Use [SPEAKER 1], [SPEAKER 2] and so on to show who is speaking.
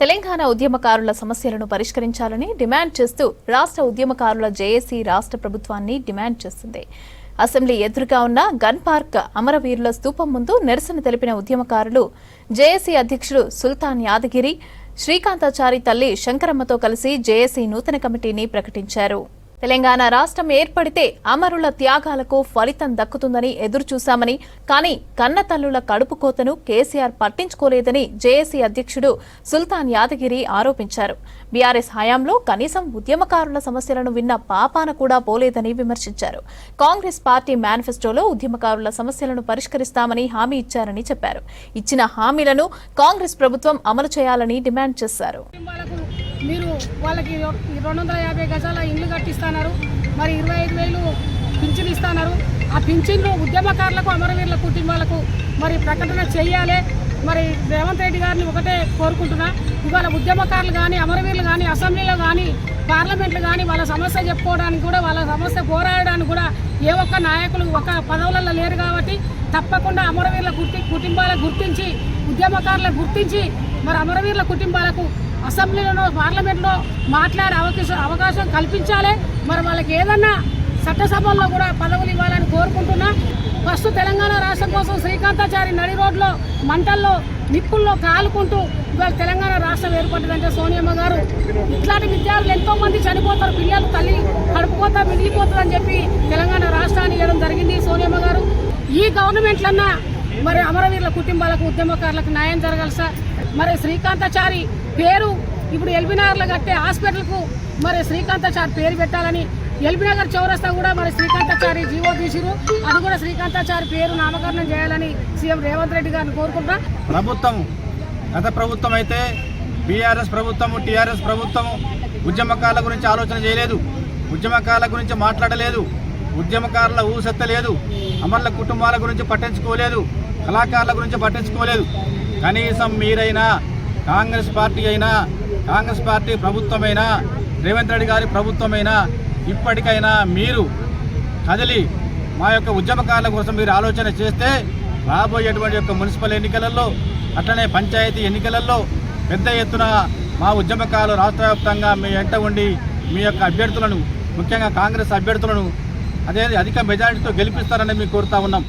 [SPEAKER 1] తెలంగాణ ఉద్యమకారుల సమస్యలను పరిష్కరించాలని డిమాండ్ చేస్తూ రాష్ట్ర ఉద్యమకారుల జేఏసీ రాష్ట్ర ప్రభుత్వాన్ని డిమాండ్ చేసింది. అసెంబ్లీ ఎదురుగా ఉన్న గన్ పార్క్ అమరవీరుల స్తూపం ముందు నిరసన తెలిపిన ఉద్యమకారులు జేఏసీ అధ్యక్షుడు సుల్తాన్ యాదగిరి, శ్రీకాంతాచారి తల్లి శంకరమ్మతో కలిసి జేఏసీ నూతన కమిటీని ప్రకటించారు. తెలంగాణ రాష్ట్రం ఏర్పడితే అమరుల త్యాగాలకు ఫలితం దక్కుతుందని ఎదురుచూశామని, కానీ కన్న తల్లుల కడుపు కోతను కేసీఆర్ పట్టించుకోలేదని జేఏసీ అధ్యక్షుడు సుల్తాన్ యాదగిరి ఆరోపించారు. బీఆర్ఎస్ హయాంలో కనీసం ఉద్యమకారుల సమస్యలను విన్న పాపాన కూడా పోలేదని విమర్శించారు. కాంగ్రెస్ పార్టీ మేనిఫెస్టోలో ఉద్యమకారుల సమస్యలను పరిష్కరిస్తామని హామీ ఇచ్చారని చెప్పారు. ఇచ్చిన హామీలను కాంగ్రెస్ ప్రభుత్వం అమలు చేయాలని డిమాండ్ చేశారు.
[SPEAKER 2] మీరు వాళ్ళకి 250 గజాల ఇల్లు కట్టిస్తున్నారు, మరి 25,000 పింఛన్ ఇస్తున్నారు. ఆ పింఛన్లు ఉద్యమకారులకు, అమరవీరుల కుటుంబాలకు మరి ప్రకటన చేయాలి. మరి రేవంత్ రెడ్డి గారిని ఒకటే కోరుకుంటున్నా, ఇవాళ ఉద్యమకారులు కానీ, అమరవీరులు కానీ, అసెంబ్లీలో కానీ, పార్లమెంట్లు కానీ వాళ్ళ సమస్య చెప్పుకోవడానికి కూడా, వాళ్ళ సమస్య పోరాడడానికి కూడా ఏ ఒక్క నాయకులు ఒక పదవులలో లేరు. కాబట్టి తప్పకుండా అమరవీరుల కుటుంబాలకు గుర్తించి, ఉద్యమకారులకు గుర్తించి మరి అమరవీరుల కుటుంబాలకు అసెంబ్లీలో, పార్లమెంట్లో మాట్లాడే అవకాశం కల్పించాలి. మరి వాళ్ళకి ఏదన్నా చట్టసభల్లో కూడా పదవులు ఇవ్వాలని కోరుకుంటున్నా. ఫస్ట్ తెలంగాణ రాష్ట్రం కోసం శ్రీకాంతాచారి నడి రోడ్లో మంటల్లో నిప్పుల్లో కాలుకుంటూ ఇవాళ తెలంగాణ రాష్ట్రం ఏర్పడిందంటే సోనియమ్మ గారు. ఇట్లాంటి విద్యార్థులు ఎంతో మంది చనిపోతారు, పిల్లలు తల్లి కడుపుకోతా మిగిలిపోతుందని చెప్పి తెలంగాణ రాష్ట్రాన్ని ఇవ్వడం జరిగింది సోనియమ్మ గారు. ఈ గవర్నమెంట్లన్నా మరి అమరవీరుల కుటుంబాలకు, ఉద్యమకారులకు న్యాయం జరగాలి సార్. మరి శ్రీకాంతాచారి పేరు ఇప్పుడు ఎల్బీనగర్లో కట్టే హాస్పిటల్కు మరి శ్రీకాంతాచారి పేరు పెట్టాలని, ఎల్బీనగర్ చౌరస్తా కూడా మరి శ్రీకాంతాచారి జీవో తీసిరు, అది కూడా శ్రీకాంతాచారి పేరు నామకరణం చేయాలని సీఎం రేవంత్ రెడ్డి గారిని కోరుకుంటా.
[SPEAKER 3] గత ప్రభుత్వం అయితే బీఆర్ఎస్ ప్రభుత్వము, టీఆర్ఎస్ ప్రభుత్వము ఉద్యమకారుల గురించి ఆలోచన చేయలేదు, ఉద్యమకారుల గురించి మాట్లాడలేదు, ఉద్యమకారుల ఊసెత్తలేదు, అమరుల కుటుంబాల గురించి పట్టించుకోలేదు, కళాకారుల గురించి పట్టించుకోలేదు. కనీసం మీరైనా, కాంగ్రెస్ పార్టీ అయినా, కాంగ్రెస్ పార్టీ ప్రభుత్వమైనా, రేవంత్ రెడ్డి గారి ప్రభుత్వమైనా ఇప్పటికైనా మీరు కదిలి మా యొక్క ఉద్యమకారుల కోసం మీరు ఆలోచన చేస్తే రాబోయేటువంటి యొక్క మున్సిపల్ ఎన్నికలలో, అట్లనే పంచాయతీ ఎన్నికలలో పెద్ద ఎత్తున మా ఉద్యమకారులు రాష్ట్ర వ్యాప్తంగా మీ వెంట ఉండి మీ యొక్క అభ్యర్థులను, ముఖ్యంగా కాంగ్రెస్ అభ్యర్థులను అధిక మెజారిటీతో గెలిపిస్తారని మేము కోరుతా ఉన్నాం.